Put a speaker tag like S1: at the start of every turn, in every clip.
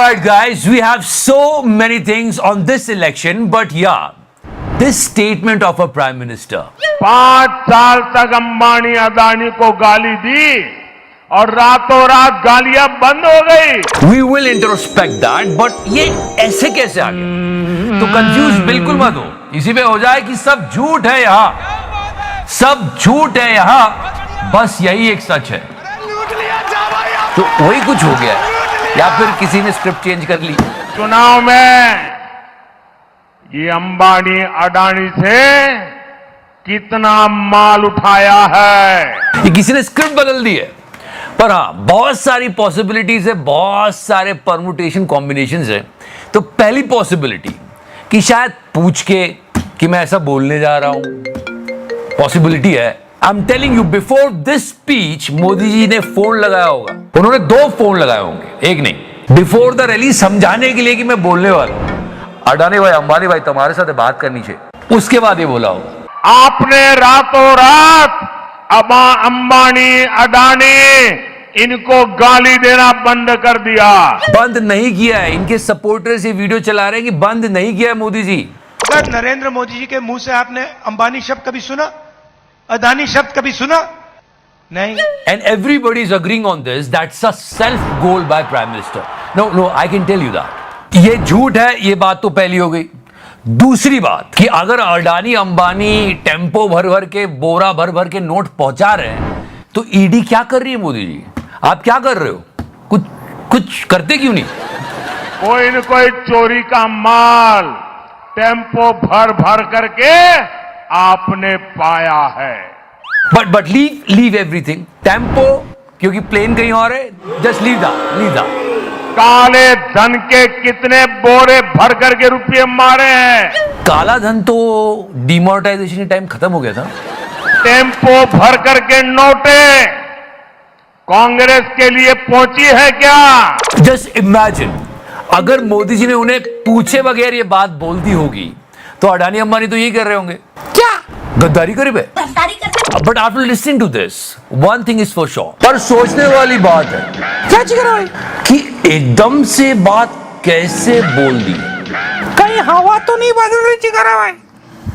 S1: Alright guys, we have so many things on this election, but yeah, this statement of a Prime Minister.
S2: 5 साल तक अंबानी अदानी को गाली दी और रातों रात गालियां बंद हो गई।
S1: We will introspect that, but ये ऐसे कैसे आ गया? तो कंफ्यूज बिल्कुल मत हो, इसी पे हो जाए कि सब झूठ है यहाँ, सब झूठ है यहाँ, बस यही एक सच है। तो वही कुछ हो गया है या फिर किसी ने स्क्रिप्ट चेंज कर ली?
S2: चुनाव में ये अंबानी अडानी से कितना माल उठाया है,
S1: ये किसी ने स्क्रिप्ट बदल दी है। पर हाँ, बहुत सारी पॉसिबिलिटीज है, बहुत सारे परमुटेशन कॉम्बिनेशंस है। तो पहली पॉसिबिलिटी कि शायद पूछ के कि मैं ऐसा बोलने जा रहा हूं, पॉसिबिलिटी है। I am telling you, before this speech Modi ji ने फोन लगाया होगा, उन्होंने 2 फोन लगाए होंगे, एक नहीं। बिफोर द रैली समझाने के लिए कि मैं बोलने वाला हूं, अडानी भाई, अंबानी भाई, तुम्हारे साथ बात करनी चाहिए, उसके बाद ये बोला होगा।
S2: आपने रातों रात अंबानी अडानी इनको गाली देना बंद कर दिया।
S1: बंद नहीं किया है, इनके सपोर्टर्स ये वीडियो चला रहे हैं कि बंद नहीं किया है मोदी जी।
S3: अगर नरेंद्र मोदी जी के मुंह से आपने अंबानी शब्द कभी सुना, अदानी शब्द कभी सुना? नहीं।
S1: And everybody is agreeing on this. That's a self goal by Prime Minister. No, I can tell you that. ये झूठ है, ये बात तो पहली हो गई। दूसरी बात कि अगर अडानी अंबानी टेम्पो भर भर के, बोरा भर भर के नोट पहुंचा रहे हैं, तो ईडी क्या कर रही है? मोदी जी, आप क्या कर रहे हो? कुछ करते क्यों नहीं?
S2: कोई न कोई चोरी का माल टेम्पो भर भर करके आपने पाया है।
S1: But leave everything. टेम्पो क्योंकि प्लेन कहीं और है, जस्ट लीव दैट।
S2: काले धन के कितने बोरे भर करके रुपये मारे हैं?
S1: काला धन तो डिमोनेटाइजेशन के टाइम खत्म हो गया था।
S2: टेम्पो भर करके नोटे कांग्रेस के लिए पहुंची है क्या?
S1: जस्ट इमेजिन, अगर मोदी जी ने उन्हें पूछे बगैर ये बात बोल दी होगी, तो अडानी अंबानी तो यही कर रहे होंगे, क्या गद्दारी करे बे? But after listening to this, one thing is for sure. पर सोचने वाली बात है क्या कि एकदम से बात कैसे बोल दी,
S3: कहीं हवा तो नहीं बदल रही जिगर भाई?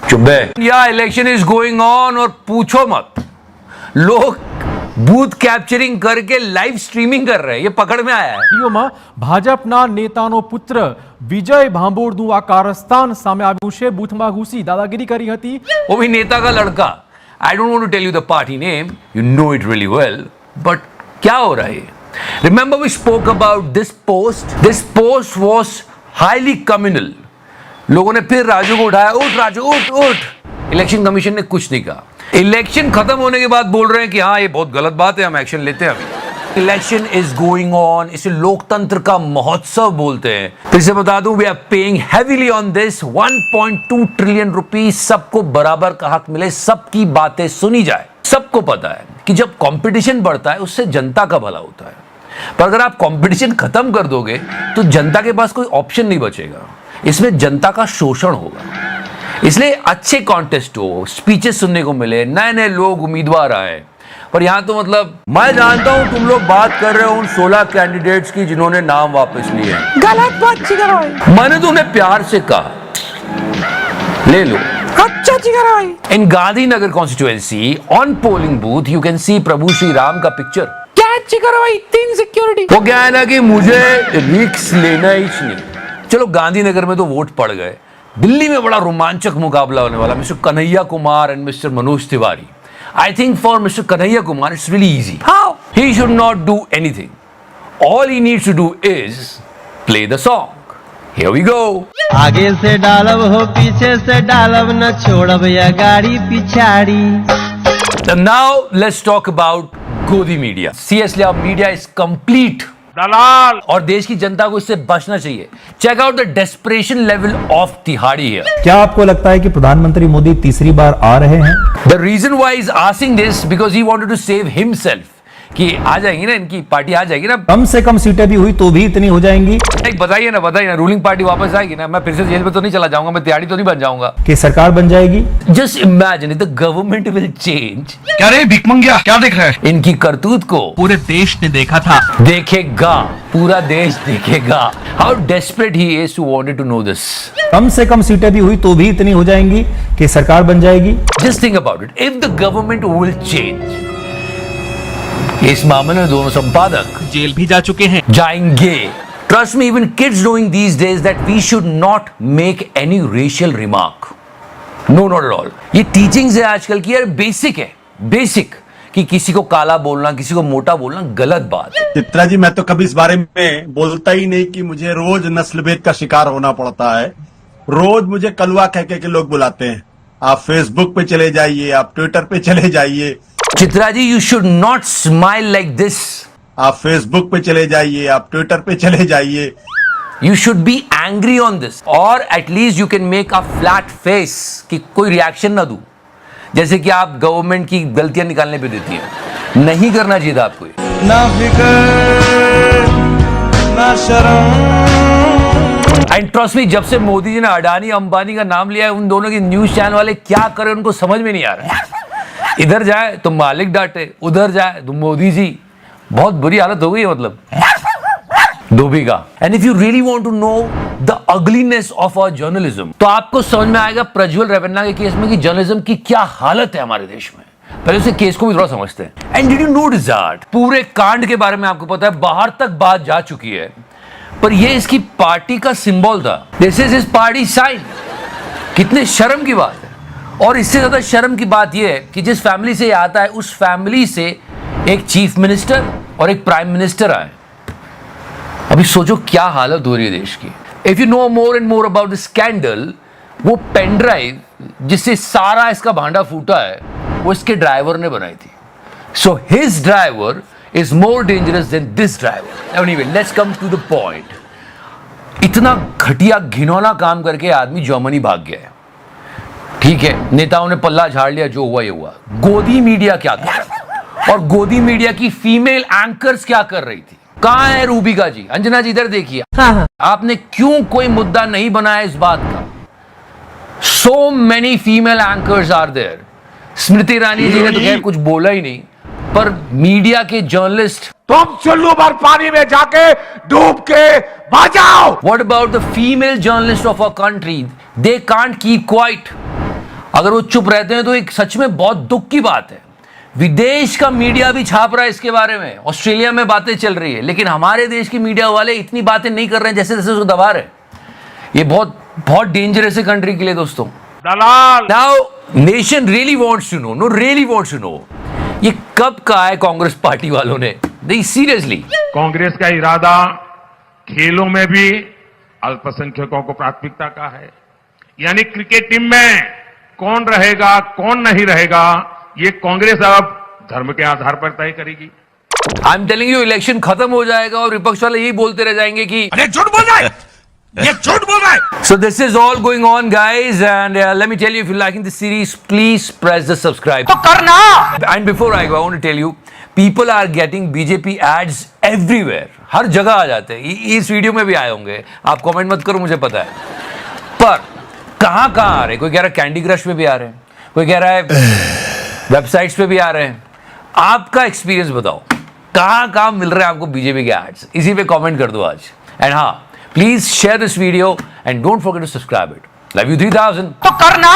S1: चुप बे। या इलेक्शन इज गोइंग ऑन और पूछो मत, लोग बूथ कैप्चरिंग करके लाइव स्ट्रीमिंग कर रहे हैं, ये पकड़ में आया है।
S4: વિડીયોમાં ભાજપના નેતાનો પુત્ર વિજય ભાંભોળનું આ કારસ્તાન સામે આવ્યું છે। બૂથમાં ઘૂસી દાદાગીરી કરી હતી।
S1: वो भी नेता का लड़का। I don't want to tell you the party name, you know it really well, but क्या हो रहा है? Remember we spoke about this post was highly communal. लोगों ने फिर राजू को उठाया, उठ राजू उठ। इलेक्शन कमीशन ने कुछ नहीं कहा। इलेक्शन खत्म होने के बाद बोल रहे हैं कि हाँ ये बहुत गलत बात है, हम एक्शन लेते हैं अभी। इलेक्शन इज गोइंग ऑन, इसे लोकतंत्र का महोत्सव बोलते हैं। फिर से बता दूं, we are paying heavily on this. 1.2 trillion rupees, सबको बराबर का हक मिले, सबकी बातें सुनी जाए। सबको पता है कि जब कंपटीशन बढ़ता है उससे जनता का भला होता है, पर अगर आप कंपटीशन खत्म कर दोगे तो जनता के पास कोई ऑप्शन नहीं बचेगा, इसमें जनता का शोषण होगा। इसलिए अच्छे कॉन्टेस्ट हो, स्पीचेस सुनने को मिले, नए नए लोग उम्मीदवार आए। पर यहां तो मतलब मैं जानता हूं तुम लोग बात कर रहे हो उन 16 कैंडिडेट्स की जिन्होंने नाम वापस लिए हैं।
S3: गलत बात जिगर भाई।
S1: मैंने तो उन्हें प्यार से कहा ले लो।
S3: अच्छा जिगर भाई।
S1: In Gandhinagar constituency on polling booth you can see Prabhu Shri Ram का पिक्चर।
S3: क्या जिगर भाई, इतनी सिक्योरिटी?
S1: वो क्या है ना कि मुझे रिस्क लेना ही नहीं। चलो गांधीनगर में तो वोट पड़ गए, दिल्ली में बड़ा रोमांचक मुकाबला होने वाला, mister Kanhaiya Kumar and mister Manoj Tiwari. I think for Mr. Kanhaiya Kumar, it's really easy.
S3: How?
S1: He should not do anything. All he needs to do is play the song. Here we go.
S5: आगे से डालब हो, पीछे से डालब, न छोड़ब या गाड़ी पिछाड़ी।
S1: And now let's talk about Godi media. Seriously, our media is complete.
S2: दलाल
S1: और देश की जनता को इससे बचना चाहिए। Check out the desperation level of Tihari here.
S6: क्या आपको लगता है कि प्रधानमंत्री मोदी तीसरी बार आ रहे हैं?
S1: The reason why he's asking this because he wanted to save himself. कि आ जाएगी ना, इनकी पार्टी आ जाएगी ना।
S6: कम से कम सीटें भी हुई तो भी इतनी हो जाएंगी
S1: बताइए ना, रूलिंग पार्टी वापस आएगी ना, मैं फिर से जेल में तो नहीं चला जाऊंगा, मैं तिहाड़ी तो नहीं बन जाऊंगा।
S6: कि सरकार बन जाएगी।
S1: Just imagine the government will change.
S7: क्या रे भिकमंगिया, क्या देख रहा है?
S1: इनकी करतूत को
S7: पूरे देश ने देखा था,
S1: देखेगा, पूरा देश देखेगा। How desperate he is to wanted to know this.
S6: कम से कम सीटें भी हुई तो भी इतनी हो जाएंगी कि सरकार बन जाएगी।
S1: Just think about it, if the government will change. इस मामले में दोनों संपादक
S7: जेल भी जा चुके हैं।
S1: जाएंगे। Trust me, even kids knowing these days that we should not make any racial remark. No, not at all. ये teachings है आजकल की, यार बेसिक है, बेसिक, कि किसी को काला बोलना, किसी को मोटा बोलना गलत बात है।
S8: चित्रा जी, मैं तो कभी इस बारे में बोलता ही नहीं कि मुझे रोज नस्लभेद का शिकार होना पड़ता है। रोज मुझे कलवा कह के लोग बुलाते हैं। आप फेसबुक पे चले जाइए, आप ट्विटर पे चले जाइए।
S1: Chitra ji, you should not smile like this.
S8: आप फेसबुक पे चले जाइए, आप ट्विटर पे चले जाइए।
S1: You should be angry on this, और at least you can make a flat face कि कोई रिएक्शन ना दूं, जैसे कि आप गवर्नमेंट की गलतियां निकालने पे देती हैं। नहीं करना चाहिए था आपको।
S5: ना फिकर ना शर्म।
S1: एंड ट्रस्ट मी, जब से मोदी जी ने अडानी अंबानी का नाम लिया है, उन दोनों के न्यूज चैनल वाले क्या करें उनको समझ में नहीं आ रहा है। इधर जाए तो मालिक डांटे, उधर जाए तो मोदी जी। बहुत बुरी हालत हो गई है, मतलब धोबी का। And if you really want to know the ugliness of our journalism, तो आपको समझ में आएगा प्रज्वल रेवन्ना के केस में कि जर्नलिज्म की क्या हालत है हमारे देश में। पहले उसे केस को भी थोड़ा समझते हैं। And did you notice that पूरे कांड के बारे में आपको पता है, बाहर तक बात जा चुकी है, पर यह इसकी पार्टी का सिंबल था। This is his party sign. कितने शर्म की बात है। और इससे ज्यादा शर्म की बात यह है कि जिस फैमिली से ये आता है, उस फैमिली से एक चीफ मिनिस्टर और एक प्राइम मिनिस्टर आए। अभी सोचो क्या हालत हो रही है देश की। If you know more and more about the scandal, वो पेन ड्राइव जिससे सारा इसका भांडा फूटा है, वो इसके ड्राइवर ने बनाई थी। So his driver is more dangerous than this driver. Anyway, let's come to the point. इतना घटिया घिनौना काम करके आदमी जर्मनी भाग गया है। ठीक है, नेताओं ने पल्ला झाड़ लिया, जो हुआ ये हुआ। गोदी मीडिया क्या कर रहा है, और गोदी मीडिया की फीमेल एंकर्स क्या कर रही थी। कहां है रूबिका जी? अंजना जी इधर देखिए। आपने क्यों कोई मुद्दा नहीं बनाया इस बात का? So many female anchors are there. Smriti Irani ji ने तो खैर कुछ बोला ही नहीं, पर मीडिया के जर्नलिस्ट,
S2: तुम चुल्लू भर पानी में जाके डूब के बचाओ।
S1: What about the female journalist of our country? They can't keep quiet. अगर वो चुप रहते हैं तो एक सच में बहुत दुख की बात है। विदेश का मीडिया भी छाप रहा है इसके बारे में, ऑस्ट्रेलिया में बातें चल रही है, लेकिन हमारे देश की मीडिया वाले इतनी बातें नहीं कर रहे हैं जैसे जैसे उसको दबा रहे। ये बहुत बहुत डेंजरस है कंट्री के लिए दोस्तों।
S2: दलाल।
S1: Now nation really wants to know, no really wants to know, ये कब कहा है कांग्रेस पार्टी वालों ने? नहीं, सीरियसली।
S2: कांग्रेस का इरादा खेलों में भी अल्पसंख्यकों को प्राथमिकता का है। यानी क्रिकेट टीम में कौन रहेगा कौन नहीं रहेगा, ये कांग्रेस अब धर्म के आधार पर तय करेगी।
S1: आई एम टेलिंग यू, इलेक्शन खत्म हो जाएगा और विपक्ष वाले यही बोलते रह जाएंगे कि
S7: अरे झूठ बोल रहा है, ये झूठ बोल रहा है।
S1: So this is all going on, guys, and let me tell you, if you're liking this series, please press the subscribe.
S7: तो करना।
S1: And before I go, I want to tell you, people are getting BJP ads everywhere. हर जगह आ जाते हैं। इस video में भी आए होंगे, आप कमेंट मत करो, मुझे पता है। पर कहाँ आ रहे हैं? कोई कह रहा है कैंडी क्रश पे भी आ रहे हैं, कोई कह रहा है वेबसाइट्स पे भी आ रहे हैं। आपका एक्सपीरियंस बताओ, कहाँ मिल रहे हैं आपको बीजेपी के एड्स? इसी पे कमेंट कर दो आज। एंड हाँ, please share this video and don't forget to subscribe it. Love you 3000.
S7: तो करना।